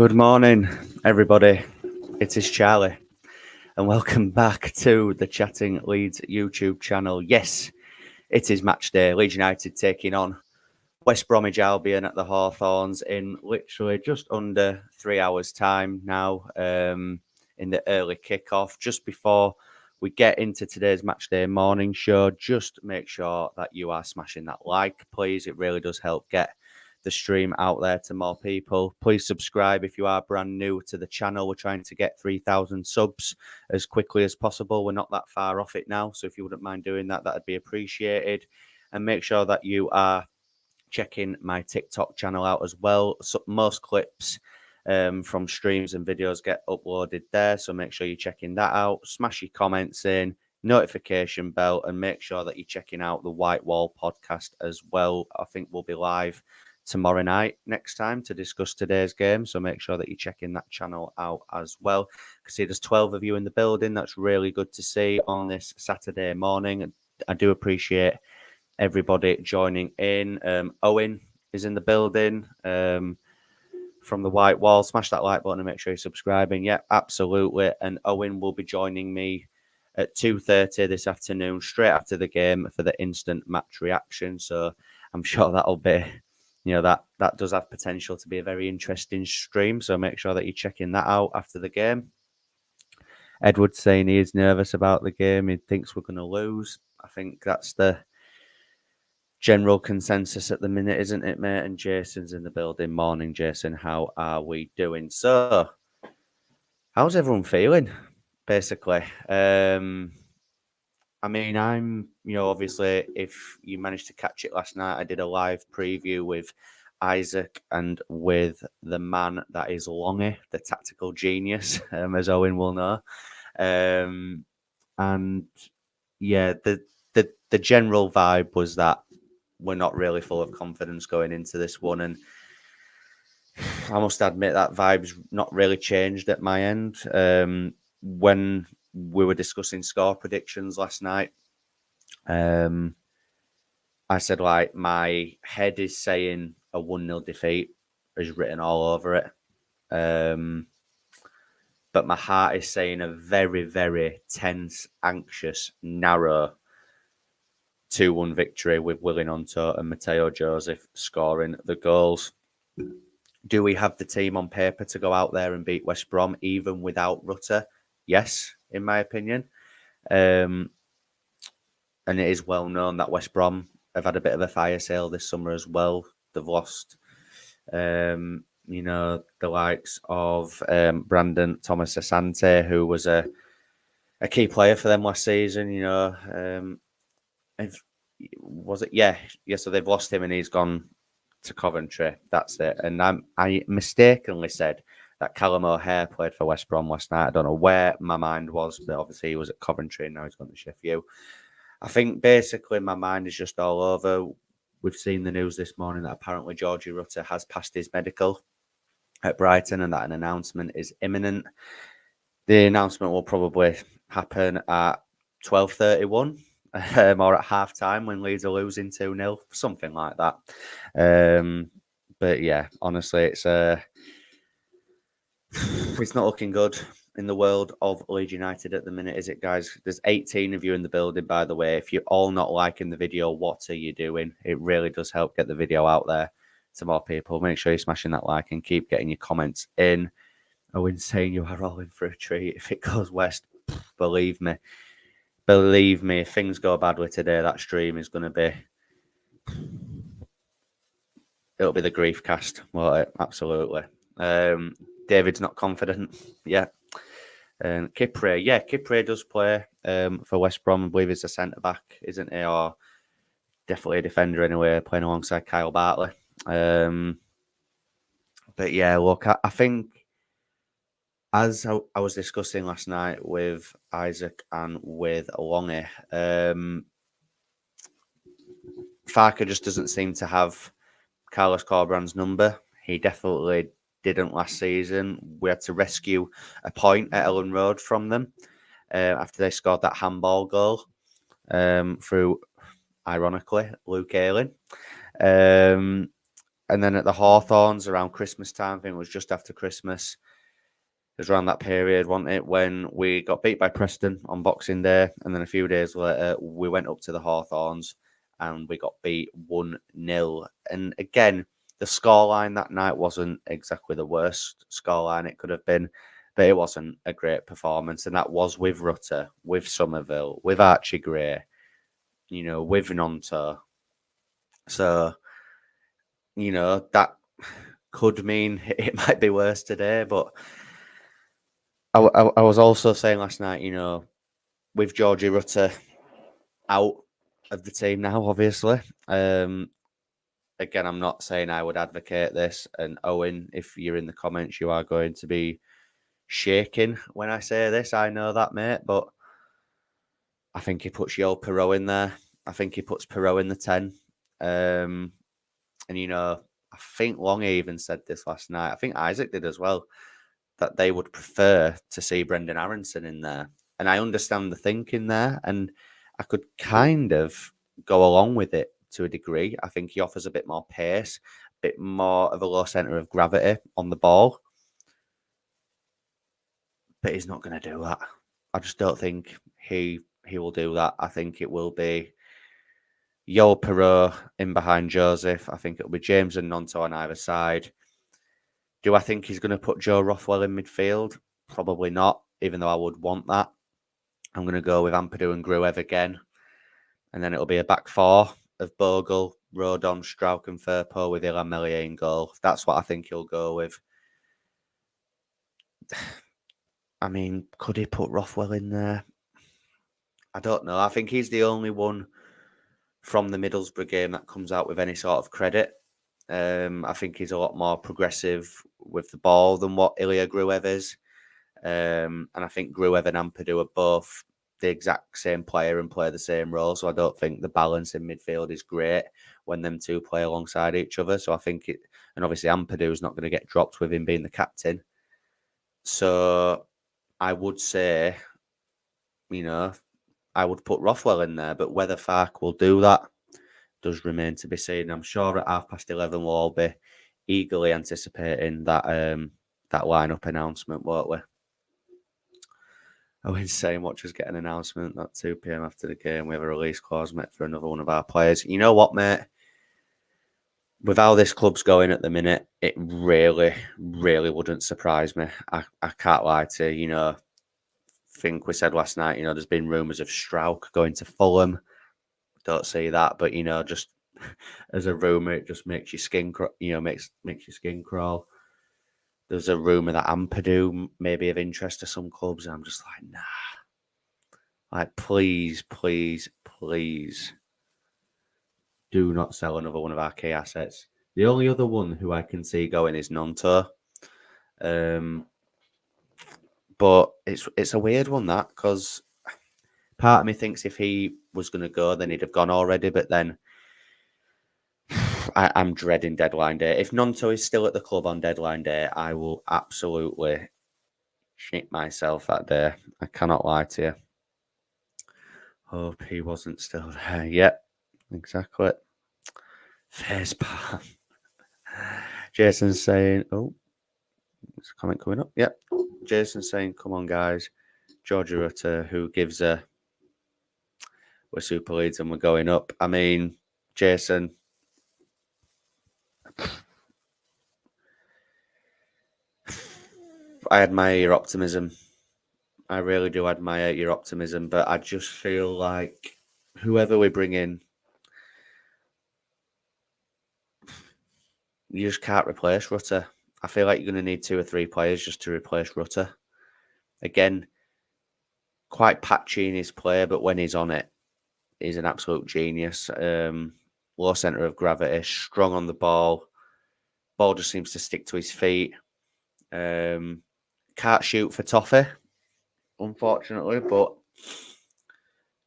Good morning, everybody. It is Charlie, and welcome back to the Chatting Leeds YouTube channel. Yes, it is match day. Leeds United taking on West Bromwich Albion at the Hawthorns in literally just under 3 hours' time now, in the early kickoff. Just before we get into today's match day morning show, just make sure that you are smashing that like, please. It really does help get the stream out there to more people. Please subscribe if you are brand new to the channel. We're trying to get 3,000 subs as quickly as possible. We're not that far off it now, so if you wouldn't mind doing that, that'd be appreciated. And make sure that you are checking my TikTok channel out as well. So most clips from streams and videos get uploaded there, so make sure you're checking that out. Smash your comments in, notification bell, and make sure that you're checking out the White Wall podcast as well. I think we'll be live tomorrow night next time to discuss today's game, so make sure that you're checking that channel out as well. I can see there's 12 of you in the building. That's really good to see on this Saturday morning. I do appreciate everybody joining in. Owen is in the building from the White Wall. Smash that like button and make sure you're subscribing. Yeah, absolutely. And Owen will be joining me at 2:30 this afternoon, straight after the game, for the instant match reaction. So I'm sure that'll be, that does have potential to be a very interesting stream. So make sure that you're checking that out after the game. Edward's saying he is nervous about the game. He thinks we're going to lose. I think that's the general consensus at the minute, isn't it, mate? And Jason's in the building. Morning, Jason. How are we doing? So, how's everyone feeling, basically? I mean, I'm, obviously, if you managed to catch it last night, I did a live preview with Isaac and with the man that is Longy, the tactical genius, as Owen will know. And yeah, the general vibe was that we're not really full of confidence going into this one. And I must admit that vibe's not really changed at my end. When we were discussing score predictions last night, I said, like, my head is saying a 1-0 defeat is written all over it. But my heart is saying a very, very tense, anxious, narrow 2-1 victory with Willie Gnonto and Mateo Joseph scoring the goals. Do we have the team on paper to go out there and beat West Brom even without Rutter? Yes, in my opinion. And it is well known that West Brom have had a bit of a fire sale this summer as well. They've lost, the likes of Brandon Thomas Asante, who was a key player for them last season. Was it? Yeah. So they've lost him and he's gone to Coventry. That's it. And I mistakenly said that Callum O'Hare played for West Brom last night. I don't know where my mind was, but obviously he was at Coventry and now he's gone to Sheffield. I think basically my mind is just all over. We've seen the news this morning that apparently Georgie Rutter has passed his medical at Brighton and that an announcement is imminent. The announcement will probably happen at 12:31. Or at half time when Leeds are losing 2-0, something like that. But yeah, honestly, it's not looking good in the world of Leeds United at the minute, is it, guys? There's 18 of you in the building, by the way. If you're all not liking the video, what are you doing? It really does help get the video out there to more people. Make sure you're smashing that like and keep getting your comments in. Owen saying you are all in for a treat if it goes west. Believe me, if things go badly today, that stream is going to be... It'll be the grief cast, won't it? Absolutely. David's not confident. Yeah. Kipre. Yeah, Kipre does play for West Brom. I believe he's a centre-back, isn't he? Or definitely a defender anyway, playing alongside Kyle Bartley. But yeah, look, I think... As I was discussing last night with Isaac and with Longy, Farke just doesn't seem to have Carlos Corberán's number. He definitely didn't last season. We had to rescue a point at Ellen Road from them after they scored that handball goal through, ironically, Luke Ayling. And then at the Hawthorns around Christmas time, I think it was just after Christmas. It was around that period, wasn't it, when we got beat by Preston on Boxing Day. And then a few days later, we went up to the Hawthorns and we got beat 1-0. And again, the scoreline that night wasn't exactly the worst scoreline it could have been, but it wasn't a great performance. And that was with Rutter, with Somerville, with Archie Gray, with Nonto. So, that could mean it might be worse today. But I was also saying last night, with Georgie Rutter out of the team now, obviously. Again, I'm not saying I would advocate this. And Owen, if you're in the comments, you are going to be shaking when I say this. I know that, mate. But I think he puts Yo Perot in there. I think he puts Perot in the 10. And, I think Longy even said this last night. I think Isaac did as well, that they would prefer to see Brendan Aronson in there. And I understand the thinking there. And I could kind of go along with it to a degree. I think he offers a bit more pace, a bit more of a low centre of gravity on the ball. But he's not going to do that. I just don't think he will do that. I think it will be Yo Perot in behind Joseph. I think it'll be James and Nonto on either side. Do I think he's going to put Joe Rothwell in midfield? Probably not, even though I would want that. I'm going to go with Ampadu and Gruev again. And then it'll be a back four of Bogle, Rodon, Strauch and Firpo with Ilan Meslier in goal. That's what I think he'll go with. I mean, could he put Rothwell in there? I don't know. I think he's the only one from the Middlesbrough game that comes out with any sort of credit. I think he's a lot more progressive with the ball than what Ilya Gruev is. And I think Gruev and Ampadu are both the exact same player and play the same role. So I don't think the balance in midfield is great when them two play alongside each other. So I think and obviously Ampadu is not going to get dropped with him being the captain. So I would say, I would put Rothwell in there, but whether Farke will do that does remain to be seen. I'm sure at 11:30 we'll all be eagerly anticipating that lineup announcement, won't we? Owen's saying, watch us get an announcement at 2 p.m. after the game. We have a release clause, mate, for another one of our players. You know what, mate? With how this club's going at the minute, it really, really wouldn't surprise me. I can't lie to you. I think we said last night, there's been rumours of Strauch going to Fulham. Don't see that, but, just as a rumour, it just makes your skin, makes your skin crawl. There's a rumour that Ampadu may be of interest to some clubs, and I'm just like, nah. Like, please, please, please do not sell another one of our key assets. The only other one who I can see going is Nonto. But it's a weird one, that, because part of me thinks if he was going to go, then he'd have gone already, but then I'm dreading deadline day. If Nonto is still at the club on deadline day, I will absolutely shit myself that day. I cannot lie to you. Hope he wasn't still there. Yep, exactly. Face palm. Jason's saying, oh, there's a comment coming up. Yep. Jason's saying, come on, guys. Georgie Rutter, who gives a we're Super Leeds and we're going up. I mean, Jason, I admire your optimism. I really do admire your optimism, but I just feel like whoever we bring in, you just can't replace Rutter. I feel like you're going to need 2 or 3 players just to replace Rutter. Again, quite patchy in his play, but when he's on it, he's an absolute genius. Low centre of gravity, strong on the ball. Ball just seems to stick to his feet. Can't shoot for toffee, unfortunately, but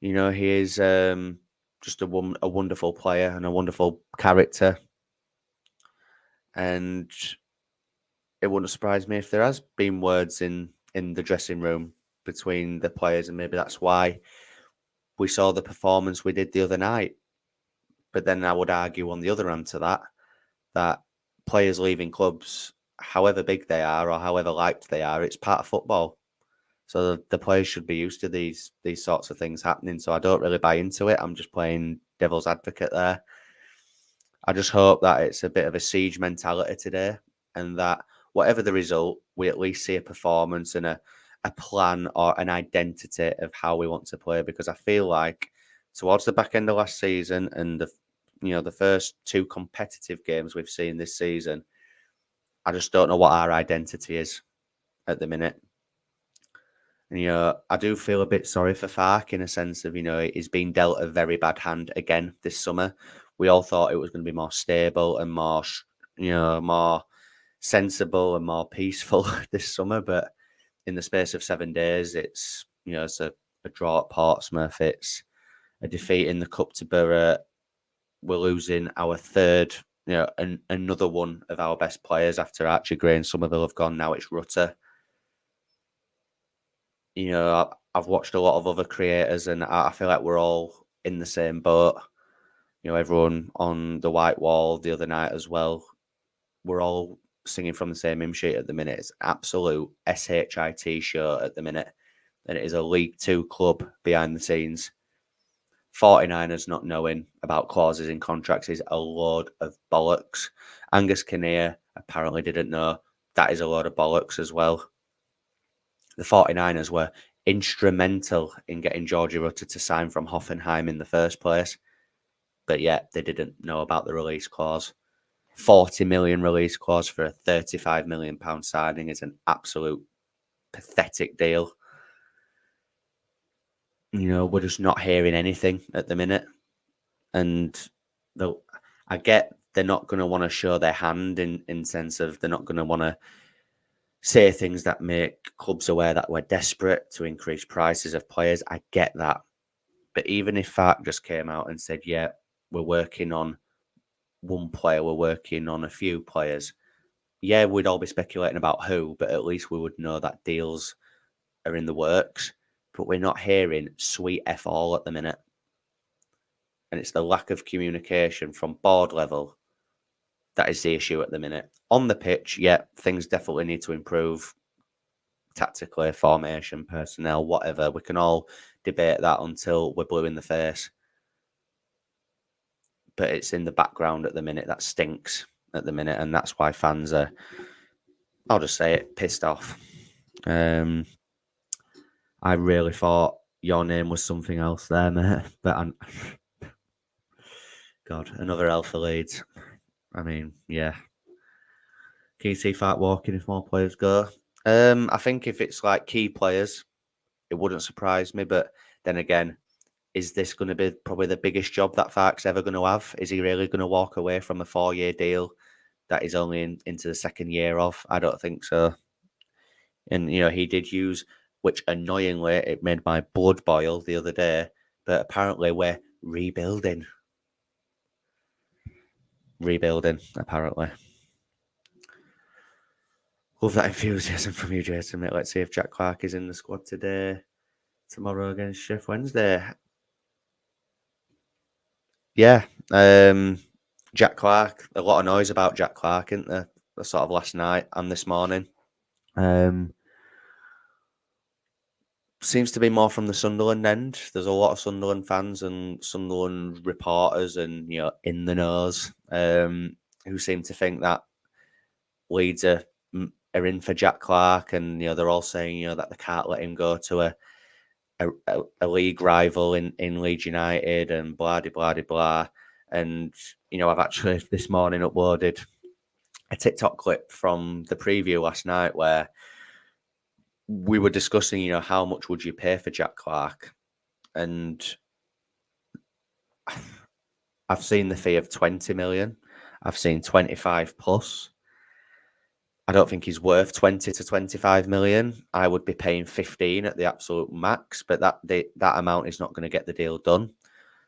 he is just a wonderful player and a wonderful character. And it wouldn't surprise me if there has been words in the dressing room between the players, and maybe that's why we saw the performance we did the other night. But then I would argue on the other hand to that players leaving clubs, however big they are or however liked they are, it's part of football. So the players should be used to these sorts of things happening. So I don't really buy into it. I'm just playing devil's advocate there. I just hope that it's a bit of a siege mentality today, and that whatever the result, we at least see a performance and a plan or an identity of how we want to play. Because I feel like towards the back end of last season and the first two competitive games we've seen this season, I just don't know what our identity is at the minute. And, I do feel a bit sorry for Farke in a sense of, he's been dealt a very bad hand again this summer. We all thought it was going to be more stable and more sensible and more peaceful this summer. But in the space of 7 days, it's a draw at Portsmouth. It's a defeat in the Cup to Borough. We're losing our third, another one of our best players after Archie Gray and Somerville have gone. Now it's Rutter. I've watched a lot of other creators, and I feel like we're all in the same boat. Everyone on the white wall the other night as well. We're all singing from the same hymn sheet at the minute. It's absolute SHIT show at the minute, and it is a League Two club behind the scenes. 49ers not knowing about clauses in contracts is a load of bollocks. Angus Kinnear apparently didn't know. That is a load of bollocks as well. The 49ers were instrumental in getting Georgie Rutter to sign from Hoffenheim in the first place. But yet they didn't know about the release clause. 40 million release clause for a 35 million pound signing is an absolute pathetic deal. We're just not hearing anything at the minute. And I get they're not going to want to show their hand in sense of they're not going to want to say things that make clubs aware that we're desperate to increase prices of players. I get that. But even if Farke just came out and said, yeah, we're working on one player, we're working on a few players, yeah, we'd all be speculating about who, but at least we would know that deals are in the works. But we're not hearing sweet F all at the minute. And it's the lack of communication from board level that is the issue at the minute. On the pitch, yeah, things definitely need to improve. Tactically, formation, personnel, whatever. We can all debate that until we're blue in the face. But it's in the background at the minute that stinks at the minute, and that's why fans are, I'll just say it, pissed off. I really thought your name was something else there, mate. But God, another L for Leeds. I mean, yeah. Can you see Farke walking if more players go? I think if it's like key players, it wouldn't surprise me. But then again, is this going to be probably the biggest job that Farke's ever going to have? Is he really going to walk away from a 4-year deal that he's only into the second year of? I don't think so. And, he did use, which annoyingly, it made my blood boil the other day, but apparently we're rebuilding. Rebuilding, apparently. Love that enthusiasm from you, Jason, mate. Let's see if Jack Clarke is in the squad today, tomorrow against Sheffield Wednesday. Yeah, Jack Clarke. A lot of noise about Jack Clarke, isn't there? Sort of last night and this morning. Seems to be more from the Sunderland end. There's a lot of Sunderland fans and Sunderland reporters and in the nose who seem to think that Leeds are in for Jack Clarke, and they're all saying that they can't let him go to a league rival in Leeds United and blah blah blah blah. And I've actually this morning uploaded a TikTok clip from the preview last night where we were discussing, how much would you pay for Jack Clarke? And I've seen the fee of 20 million. I've seen 25 plus. I don't think he's worth 20 to 25 million. I would be paying 15 at the absolute max, but that amount is not going to get the deal done.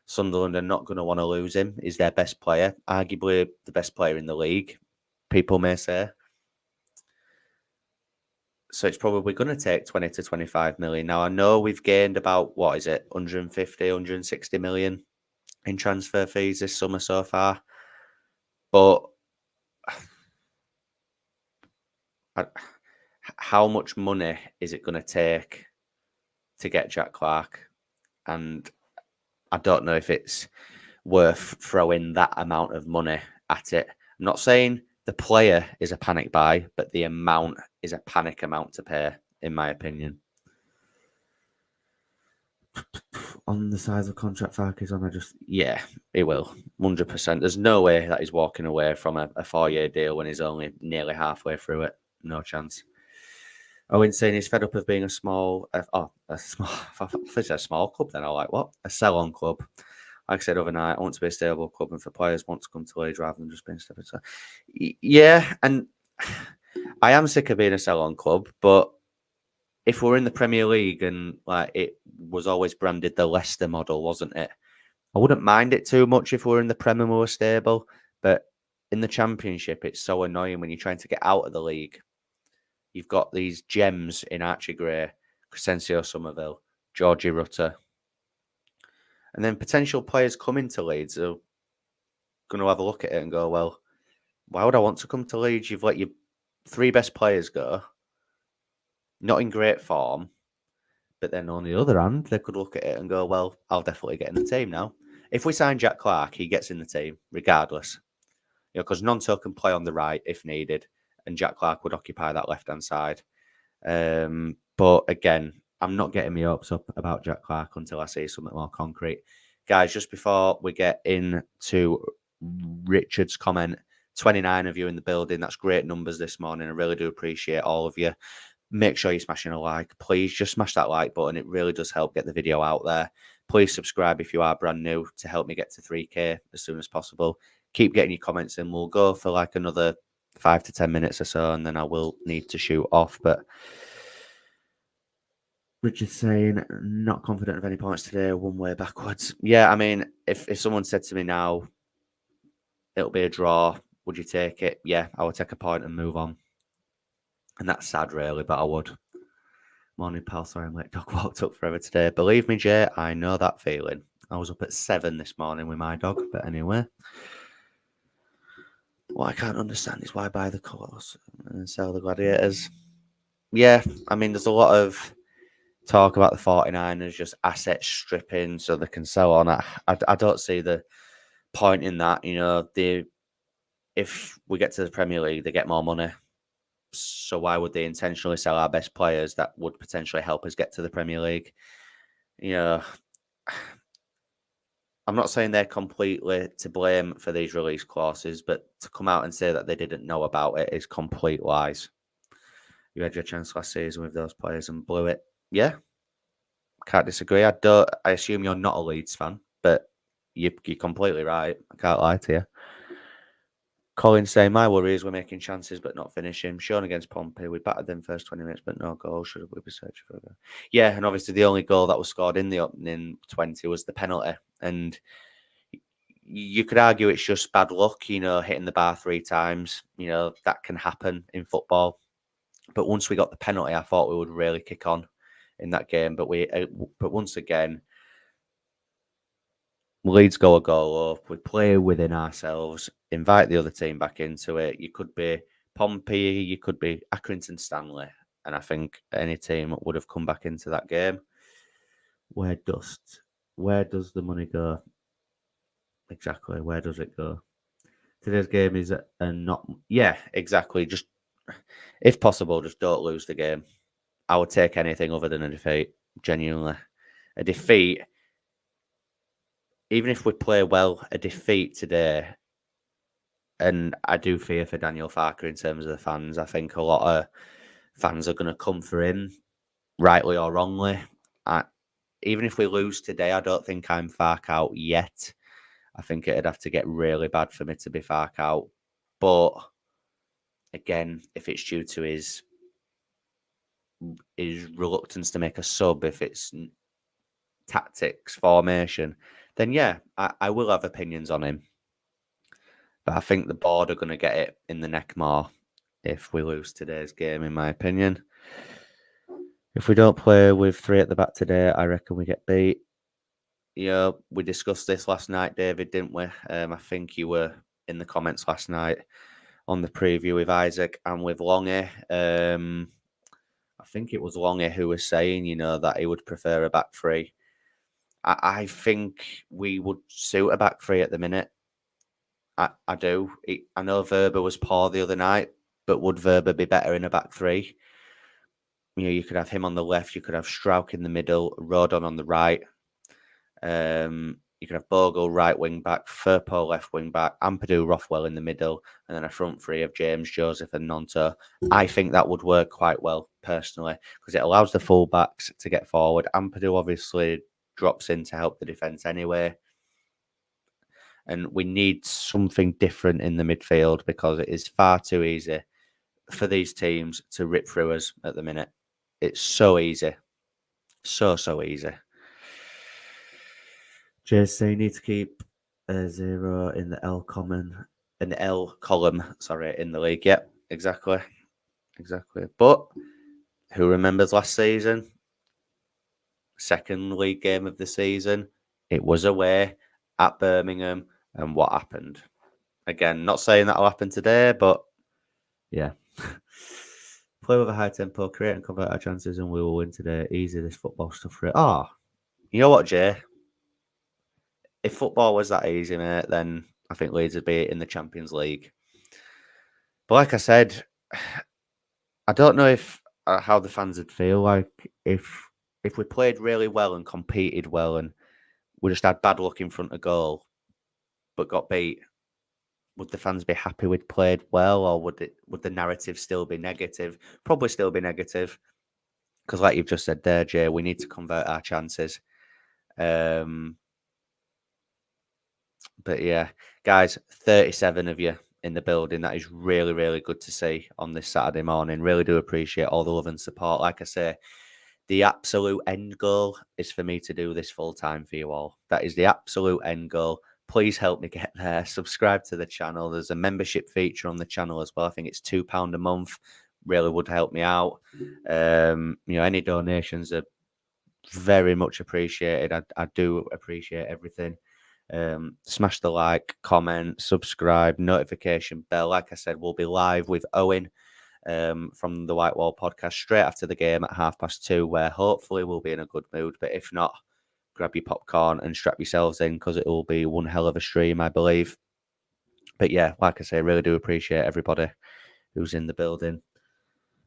Sunderland are not going to want to lose him. He's their best player, arguably the best player in the league, people may say. So it's probably going to take 20 to 25 million. Now, I know we've gained about, 150, 160 million in transfer fees this summer so far. But how much money is it going to take to get Jack Clarke? And I don't know if it's worth throwing that amount of money at it. I'm not saying the player is a panic buy, but the amount is a panic amount to pay, in my opinion. On the size of contract Farke is on, he will, 100%. There's no way that he's walking away from a 4-year deal when he's only nearly halfway through it. No chance. Owen saying he's fed up of being a small club. Then I like what? A sell-on club. Like I said overnight, I want to be a stable club, and for players want to come to Leeds rather than just being stupid. So, yeah, and I am sick of being a sell-on club, but if we're in the Premier League and like it was always branded the Leicester model, wasn't it? I wouldn't mind it too much if we're in the Premier and we were stable, but in the Championship, it's so annoying when you're trying to get out of the league. You've got these gems in Archie Gray, Crescencio Somerville, Georgie Rutter, and then potential players coming to Leeds are going to have a look at it and go, well, why would I want to come to Leeds? You've let your 3 best players go, not in great form. But then on the other hand, they could look at it and go, well, I'll definitely get in the team now. If we sign Jack Clarke, he gets in the team regardless. Because Nonto can play on the right if needed, and Jack Clarke would occupy that left-hand side. But again, I'm not getting my hopes up about Jack Clarke until I see something more concrete. Guys, just before we get into Richard's comment, 29 of you in the building. That's great numbers this morning. I really do appreciate all of you. Make sure you're smashing a like. Please just smash that like button. It really does help get the video out there. Please subscribe if you are brand new to help me get to 3K as soon as possible. Keep getting your comments in. We'll go for like another 5 to 10 minutes or so, and then I will need to shoot off. But Richard's saying, not confident of any points today, one way backwards. Yeah, I mean, if someone said to me now, it'll be a draw, would you take it? Yeah, I would take a point and move on. And that's sad, really, but I would. Morning, pal. Sorry I'm late. Dog walked up forever today. Believe me, Jay, I know that feeling. I was up at 7 this morning with my dog, but anyway. What I can't understand is why buy the colours and sell the gladiators. Yeah, I mean, there's a lot of talk about the 49ers just asset stripping so they can sell on. I don't see the point in that. You know, if we get to the Premier League, they get more money. So why would they intentionally sell our best players that would potentially help us get to the Premier League? You know, I'm not saying they're completely to blame for these release clauses, but to come out and say that they didn't know about it is complete lies. You had your chance last season with those players and blew it. Yeah, can't disagree. I assume you're not a Leeds fan, but you're completely right. I can't lie to you. Colin saying, my worry is we're making chances but not finishing. Shown against Pompey, we battered them first 20 minutes but no goal. Should we be searching for a... Yeah, and obviously the only goal that was scored in the opening 20 was the penalty. And you could argue it's just bad luck, you know, hitting the bar 3 times. You know, that can happen in football. But once we got the penalty, I thought we would really kick on in that game. But once again, Leeds go a goal up. We play within ourselves, invite the other team back into it. You could be Pompey, you could be Accrington Stanley. And I think any team would have come back into that game. Where does the money go? Exactly. Where does it go? Today's game is not... Yeah, exactly. Just, if possible, just don't lose the game. I would take anything other than a defeat, genuinely. A defeat... Even if we play well, a defeat today, and I do fear for Daniel Farke in terms of the fans. I think a lot of fans are going to come for him, rightly or wrongly. Even if we lose today, I don't think I'm Farke out yet. I think it'd have to get really bad for me to be Farke out. But again, if it's due to his reluctance to make a sub, if it's tactics, formation, then yeah, I will have opinions on him. But I think the board are going to get it in the neck more if we lose today's game, in my opinion. If we don't play with 3 at the back today, I reckon we get beat. Yeah, we discussed this last night, David, didn't we? I think you were in the comments last night. on the preview with Isaac and with Longy. I think it was Longy who was saying, that he would prefer a back three. I think we would suit a back three at the minute. I do. I know Verba was poor the other night, but would Verba be better in a back three? You could have him on the left, you could have Strauch in the middle, Rodon on the right. You could have Bogle right wing back, Firpo left wing back, Ampadu, Rothwell in the middle, and then a front three of James, Joseph, and Nonto. I think that would work quite well personally because it allows the full backs to get forward. Ampadu obviously drops in to help the defence anyway. And we need something different in the midfield because it is far too easy for these teams to rip through us at the minute. It's so easy. So easy. JC need to keep a 0 in the L column, in the league. Yep, exactly. But who remembers last season? Second league game of the season. It was away at Birmingham, and what happened? Again, not saying that'll happen today, but yeah. Play with a high tempo, create and convert our chances, and we will win today. Easy, this football stuff for it. You know what, Jay? If football was that easy, mate, then I think Leeds would be in the Champions League. But like I said, I don't know if how the fans would feel like if we played really well and competed well and we just had bad luck in front of goal but got beat. Would the fans be happy we'd played well, or would the narrative still be negative? Probably still be negative because, like you've just said there, Jay, we need to convert our chances. But yeah, guys, 37 of you in the building. That is really, really good to see on this Saturday morning. Really do appreciate all the love and support. Like I say, the absolute end goal is for me to do this full time for you all. That is the absolute end goal. Please help me get there. Subscribe to the channel. There's a membership feature on the channel as well. I think it's £2 a month. Really would help me out. Any donations are very much appreciated. I do appreciate everything. Smash the like, comment, subscribe, notification bell. Like I said, we'll be live with Owen from the White Wall podcast straight after the game at 2:30, where hopefully we'll be in a good mood. But if not, grab your popcorn and strap yourselves in because it will be one hell of a stream, I believe. But yeah, like I say, I really do appreciate everybody who's in the building.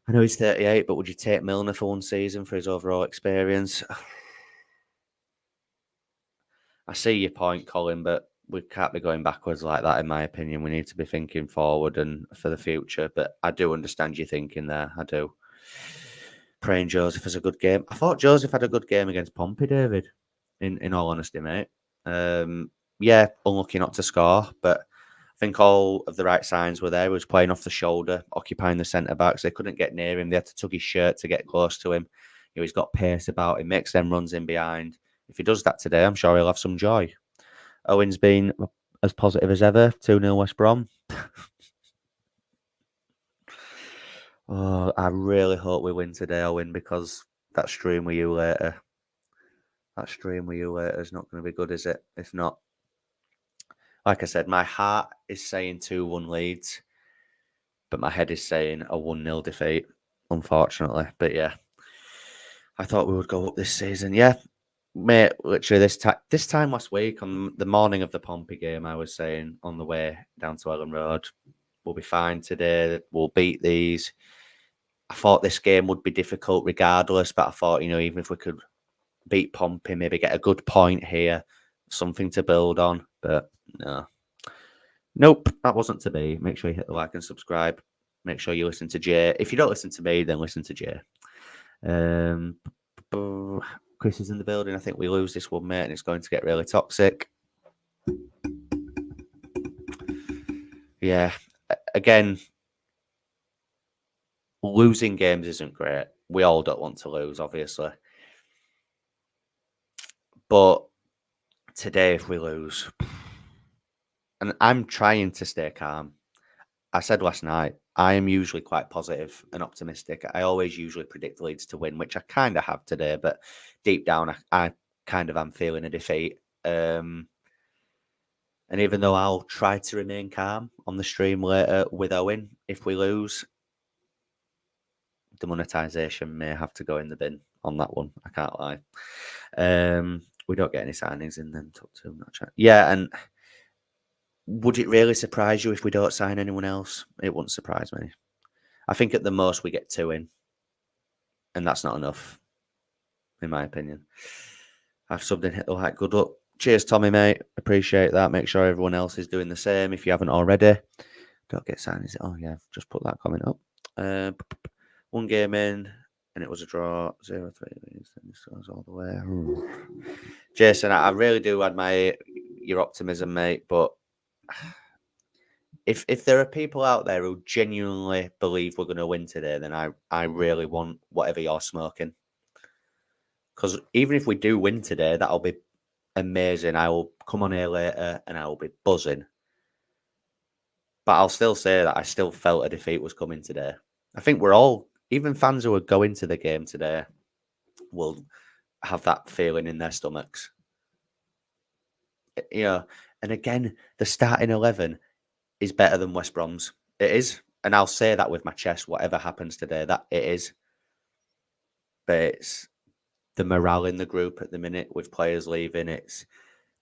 I know he's 38, but would you take Milner for one season for his overall experience? I see your point, Colin, but we can't be going backwards like that, in my opinion. We need to be thinking forward and for the future. But I do understand your thinking there. I do. Praying Joseph has a good game. I thought Joseph had a good game against Pompey, David, in all honesty, mate. Yeah, unlucky not to score, but I think all of the right signs were there. He was playing off the shoulder, occupying the centre-backs. They couldn't get near him. They had to tug his shirt to get close to him. He's got pace about him, makes them runs in behind. If he does that today, I'm sure he'll have some joy. Owen's been as positive as ever. 2-0 West Brom. I really hope we win today, Owen, because that stream with you later is not going to be good, is it? If not, like I said, my heart is saying 2-1 Leeds, but my head is saying a 1-0 defeat, unfortunately. But yeah, I thought we would go up this season. Yeah, mate, literally this time last week, on the morning of the Pompey game, I was saying on the way down to Ellen Road, we'll be fine today. We'll beat these. I thought this game would be difficult regardless, but I thought, even if we could beat Pompey, maybe get a good point here, something to build on. But no. Nope, that wasn't to be. Make sure you hit the like and subscribe. Make sure you listen to Jay. If you don't listen to me, then listen to Jay. Chris is in the building. I think we lose this one, mate, and it's going to get really toxic. Yeah. Again, losing games isn't great. We all don't want to lose, obviously. But today, if we lose, and I'm trying to stay calm. I said last night, I am usually quite positive and optimistic. I always usually predict Leeds to win, which I kind of have today, but deep down, I kind of am feeling a defeat. And And even though I'll try to remain calm on the stream later with Owen, if we lose, the monetisation may have to go in the bin on that one. I can't lie. We don't get any signings in them top two. Yeah, and would it really surprise you if we don't sign anyone else? It wouldn't surprise me. I think at the most we get 2 in, and that's not enough, in my opinion. I've subbed in, hit the like. Good luck. Cheers, Tommy, mate. Appreciate that. Make sure everyone else is doing the same if you haven't already. Don't get signings. Oh, yeah. Just put that comment up. 1 game in, and it was a draw. 0-3. This goes all the way. Jason, I really do admire your optimism, mate. But if there are people out there who genuinely believe we're going to win today, then I really want whatever you're smoking. Because even if we do win today, that'll be amazing. I will come on here later and I will be buzzing. But I'll still say that I still felt a defeat was coming today. I think we're all, even fans who are going to the game today, will have that feeling in their stomachs. You know, and again, the starting 11 is better than West Brom's. It is. And I'll say that with my chest, whatever happens today, that it is. But it's the morale in the group at the minute with players leaving. It's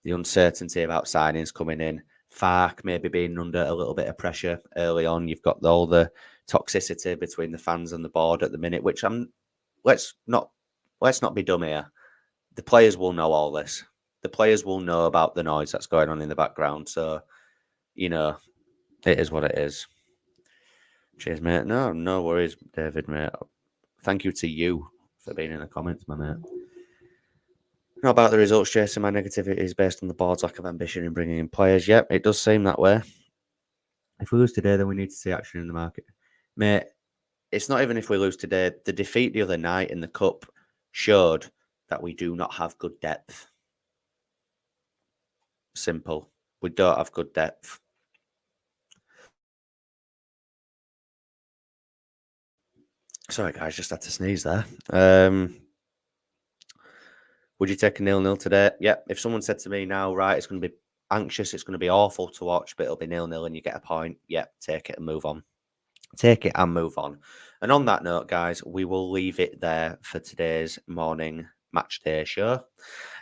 the uncertainty about signings coming in. Clarke maybe being under a little bit of pressure early on. You've got all the toxicity between the fans and the board at the minute, which let's not be dumb here. The players will know all this. The players will know about the noise that's going on in the background. So, you know, it is what it is. Cheers, mate. No worries, David, mate. Thank you to you for being in the comments, my mate. Not about the results, Jason. My negativity is based on the board's lack of ambition in bringing in players. Yep, it does seem that way. If we lose today, then we need to see action in the market. Mate, it's not even if we lose today. The defeat the other night in the Cup showed that we do not have good depth. Simple. We don't have good depth. Sorry, guys, just had to sneeze there. Would you take a 0-0 today? Yeah, if someone said to me now, right, it's going to be anxious, it's going to be awful to watch, but it'll be 0-0 and you get a point, yeah, take it and move on. Take it and move on. And on that note, guys, we will leave it there for today's morning match day show.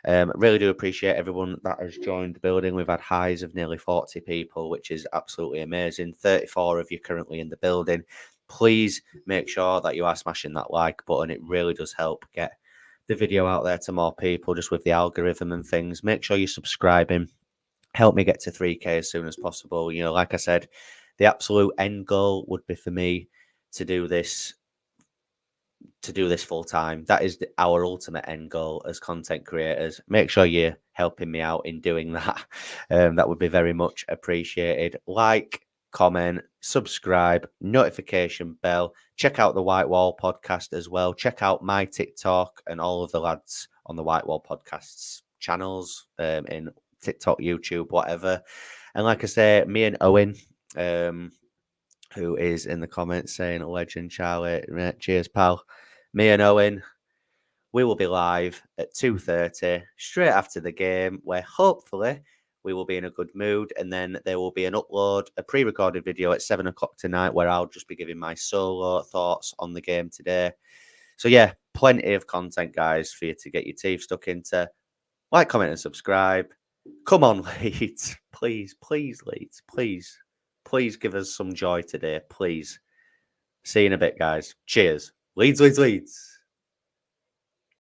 Really do appreciate everyone that has joined the building. We've had highs of nearly 40 people, which is absolutely amazing. 34 of you currently in the building. Please make sure that you are smashing that like button. It really does help get the video out there to more people, just with the algorithm and things. Make sure you're subscribing. Help me get to 3K as soon as possible. You know, like I said, the absolute end goal would be for me to do this full time. That is our ultimate end goal as content creators. Make sure you're helping me out in doing that. That would be very much appreciated. Like, comment, subscribe, notification bell. Check out the White Wall podcast as well. Check out my TikTok and all of the lads on the White Wall podcasts channels in TikTok, YouTube, whatever. And like I say, me and Owen, who is in the comments saying legend Charlie, cheers pal. Me and Owen, we will be live at 2:30 straight after the game, where hopefully we will be in a good mood, and then there will be an upload, a pre-recorded video at 7 o'clock tonight, where I'll just be giving my solo thoughts on the game today. So yeah, plenty of content, guys, for you to get your teeth stuck into. Like, comment, and subscribe. Come on, Leeds. Please, Leeds. Please give us some joy today, please. See you in a bit, guys. Cheers. Leeds.